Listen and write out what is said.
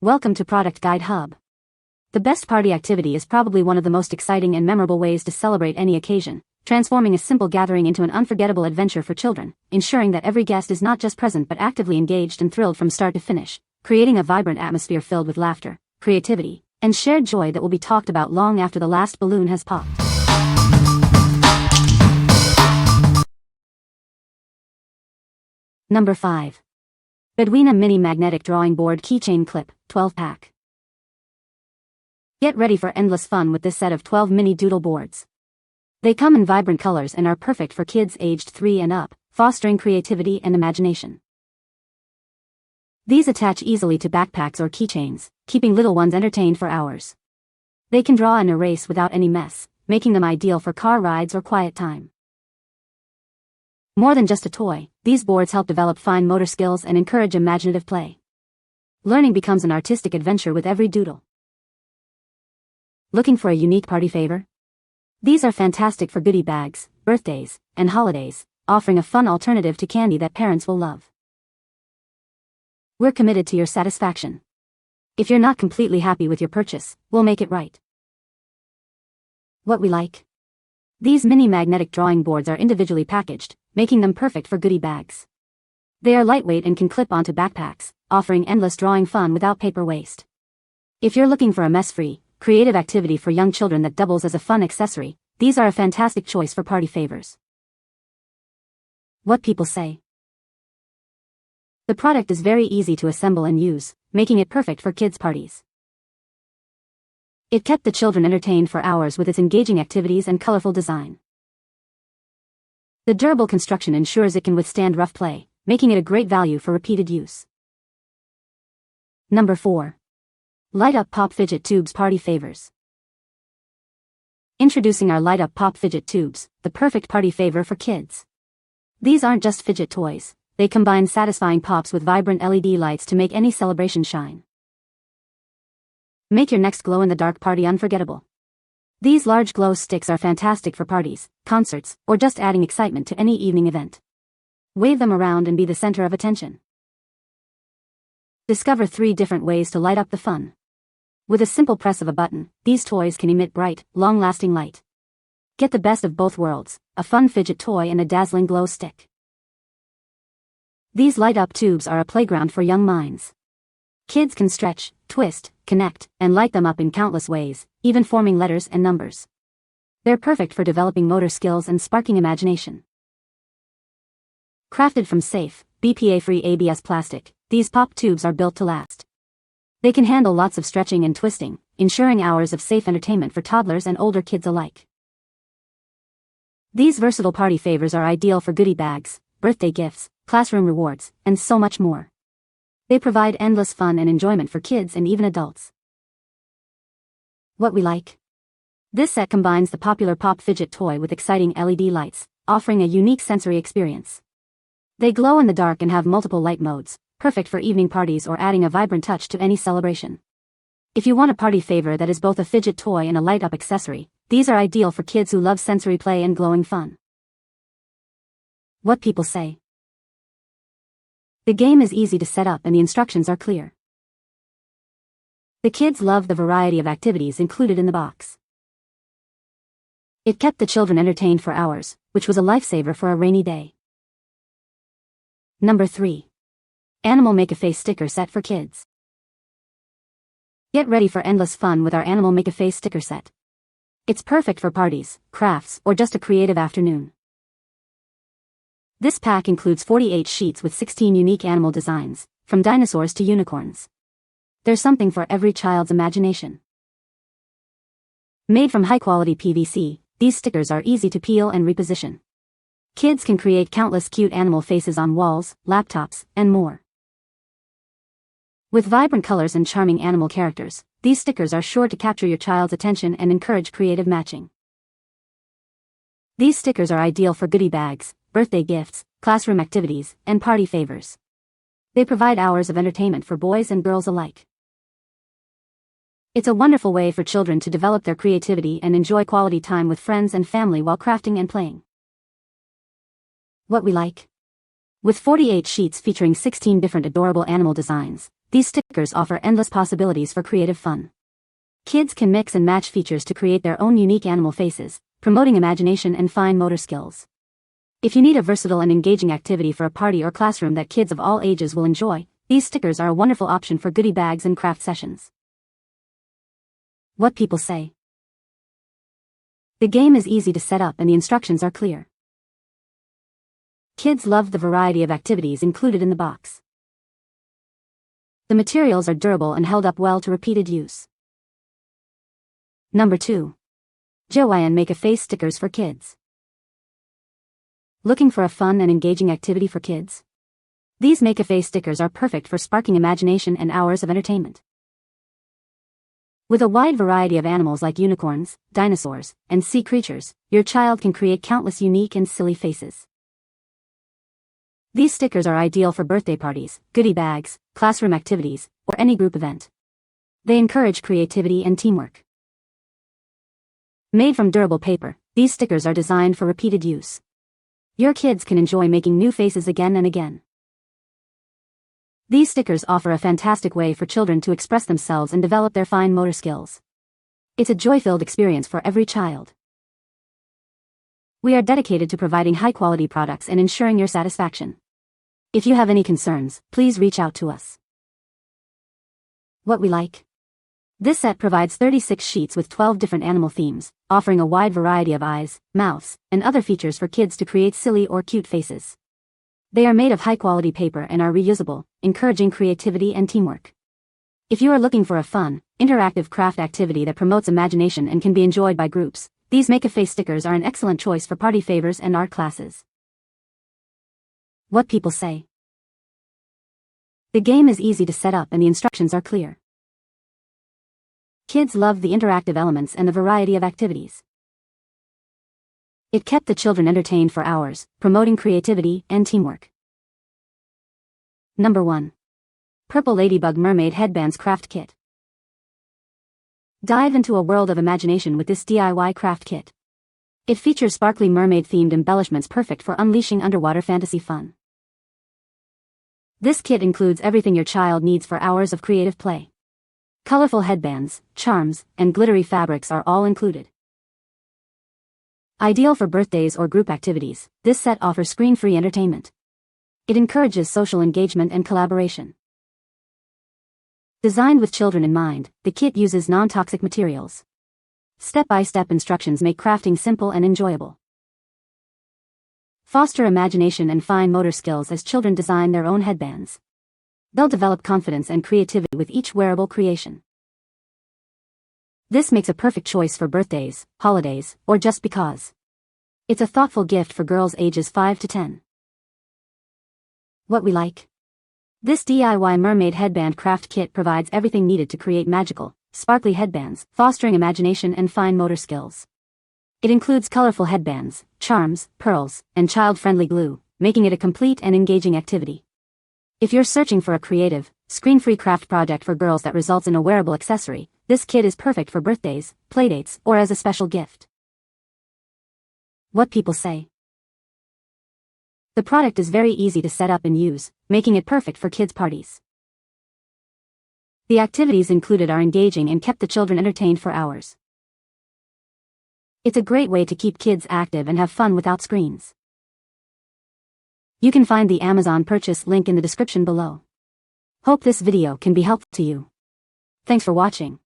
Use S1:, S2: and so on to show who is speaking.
S1: Welcome to Product Guide Hub. The best party activity is probably one of the most exciting and memorable ways to celebrate any occasion, transforming a simple gathering into an unforgettable adventure for children, ensuring that every guest is not just present but actively engaged and thrilled from start to finish, creating a vibrant atmosphere filled with laughter, creativity, and shared joy that will be talked about long after the last balloon has popped. Number 5. Bedwina Mini Magnetic Drawing Board Keychain Clip, 12-pack. Get ready for endless fun with this set of 12 mini doodle boards. They come in vibrant colors and are perfect for kids aged 3 and up, fostering creativity and imagination. These attach easily to backpacks or keychains, keeping little ones entertained for hours. They can draw and erase without any mess, making them ideal for car rides or quiet time. More than just a toy, these boards help develop fine motor skills and encourage imaginative play. Learning becomes an artistic adventure with every doodle. Looking for a unique party favor? These are fantastic for goodie bags, birthdays, and holidays, offering a fun alternative to candy that parents will love. We're committed to your satisfaction. If you're not completely happy with your purchase, we'll make it right. What we like? These mini magnetic drawing boards are individually packaged, making them perfect for goodie bags. They are lightweight and can clip onto backpacks, offering endless drawing fun without paper waste. If you're looking for a mess-free, creative activity for young children that doubles as a fun accessory, these are a fantastic choice for party favors. What people say. The product is very easy to assemble and use, making it perfect for kids' parties. It kept the children entertained for hours with its engaging activities and colorful design. The durable construction ensures it can withstand rough play, making it a great value for repeated use. Number 4. Light Up Pop Fidget Tubes Party Favors. Introducing our Light Up Pop Fidget Tubes, the perfect party favor for kids. These aren't just fidget toys, they combine satisfying pops with vibrant LED lights to make any celebration shine. Make your next glow-in-the-dark party unforgettable. These large glow sticks are fantastic for parties, concerts, or just adding excitement to any evening event. Wave them around and be the center of attention. Discover 3 different ways to light up the fun. With a simple press of a button, these toys can emit bright, long-lasting light. Get the best of both worlds, a fun fidget toy and a dazzling glow stick. These light-up tubes are a playground for young minds. Kids can stretch, twist, connect, and light them up in countless ways, even forming letters and numbers. They're perfect for developing motor skills and sparking imagination. Crafted from safe, BPA-free ABS plastic, these pop tubes are built to last. They can handle lots of stretching and twisting, ensuring hours of safe entertainment for toddlers and older kids alike. These versatile party favors are ideal for goodie bags, birthday gifts, classroom rewards, and so much more. They provide endless fun and enjoyment for kids and even adults. What we like? This set combines the popular pop fidget toy with exciting LED lights, offering a unique sensory experience. They glow in the dark and have multiple light modes, perfect for evening parties or adding a vibrant touch to any celebration. If you want a party favor that is both a fidget toy and a light-up accessory, these are ideal for kids who love sensory play and glowing fun. What people say. The game is easy to set up and the instructions are clear. The kids love the variety of activities included in the box. It kept the children entertained for hours, which was a lifesaver for a rainy day. Number 3. Animal Make-A-Face Sticker Set for Kids. Get ready for endless fun with our Animal Make-A-Face Sticker Set. It's perfect for parties, crafts, or just a creative afternoon. This pack includes 48 sheets with 16 unique animal designs, from dinosaurs to unicorns. There's something for every child's imagination. Made from high-quality PVC, these stickers are easy to peel and reposition. Kids can create countless cute animal faces on walls, laptops, and more. With vibrant colors and charming animal characters, these stickers are sure to capture your child's attention and encourage creative matching. These stickers are ideal for goodie bags, birthday gifts, classroom activities, and party favors. They provide hours of entertainment for boys and girls alike. It's a wonderful way for children to develop their creativity and enjoy quality time with friends and family while crafting and playing. What we like? With 48 sheets featuring 16 different adorable animal designs, these stickers offer endless possibilities for creative fun. Kids can mix and match features to create their own unique animal faces, promoting imagination and fine motor skills. If you need a versatile and engaging activity for a party or classroom that kids of all ages will enjoy, these stickers are a wonderful option for goodie bags and craft sessions. What people say. The game is easy to set up and the instructions are clear. Kids love the variety of activities included in the box. The materials are durable and held up well to repeated use. Number 2. JOYIN Make-A-Face Stickers for Kids. Looking for a fun and engaging activity for kids? These Make-A-Face stickers are perfect for sparking imagination and hours of entertainment. With a wide variety of animals like unicorns, dinosaurs, and sea creatures, your child can create countless unique and silly faces. These stickers are ideal for birthday parties, goodie bags, classroom activities, or any group event. They encourage creativity and teamwork. Made from durable paper, these stickers are designed for repeated use. Your kids can enjoy making new faces again and again. These stickers offer a fantastic way for children to express themselves and develop their fine motor skills. It's a joy-filled experience for every child. We are dedicated to providing high-quality products and ensuring your satisfaction. If you have any concerns, please reach out to us. What we like. This set provides 36 sheets with 12 different animal themes, offering a wide variety of eyes, mouths, and other features for kids to create silly or cute faces. They are made of high-quality paper and are reusable, encouraging creativity and teamwork. If you are looking for a fun, interactive craft activity that promotes imagination and can be enjoyed by groups, these Make-A-Face stickers are an excellent choice for party favors and art classes. What people say. The game is easy to set up and the instructions are clear. Kids love the interactive elements and the variety of activities. It kept the children entertained for hours, promoting creativity and teamwork. Number 1. Purple Ladybug Mermaid Headbands Craft Kit. Dive into a world of imagination with this DIY craft kit. It features sparkly mermaid-themed embellishments perfect for unleashing underwater fantasy fun. This kit includes everything your child needs for hours of creative play. Colorful headbands, charms, and glittery fabrics are all included. Ideal for birthdays or group activities, this set offers screen-free entertainment. It encourages social engagement and collaboration. Designed with children in mind, the kit uses non-toxic materials. Step-by-step instructions make crafting simple and enjoyable. Foster imagination and fine motor skills as children design their own headbands. They'll develop confidence and creativity with each wearable creation. This makes a perfect choice for birthdays, holidays, or just because. It's a thoughtful gift for girls ages 5 to 10. What we like. This DIY mermaid headband craft kit provides everything needed to create magical, sparkly headbands, fostering imagination and fine motor skills. It includes colorful headbands, charms, pearls, and child-friendly glue, making it a complete and engaging activity. If you're searching for a creative, screen-free craft project for girls that results in a wearable accessory, this kit is perfect for birthdays, playdates, or as a special gift. What people say. The product is very easy to set up and use, making it perfect for kids' parties. The activities included are engaging and kept the children entertained for hours. It's a great way to keep kids active and have fun without screens. You can find the Amazon purchase link in the description below. Hope this video can be helpful to you. Thanks for watching.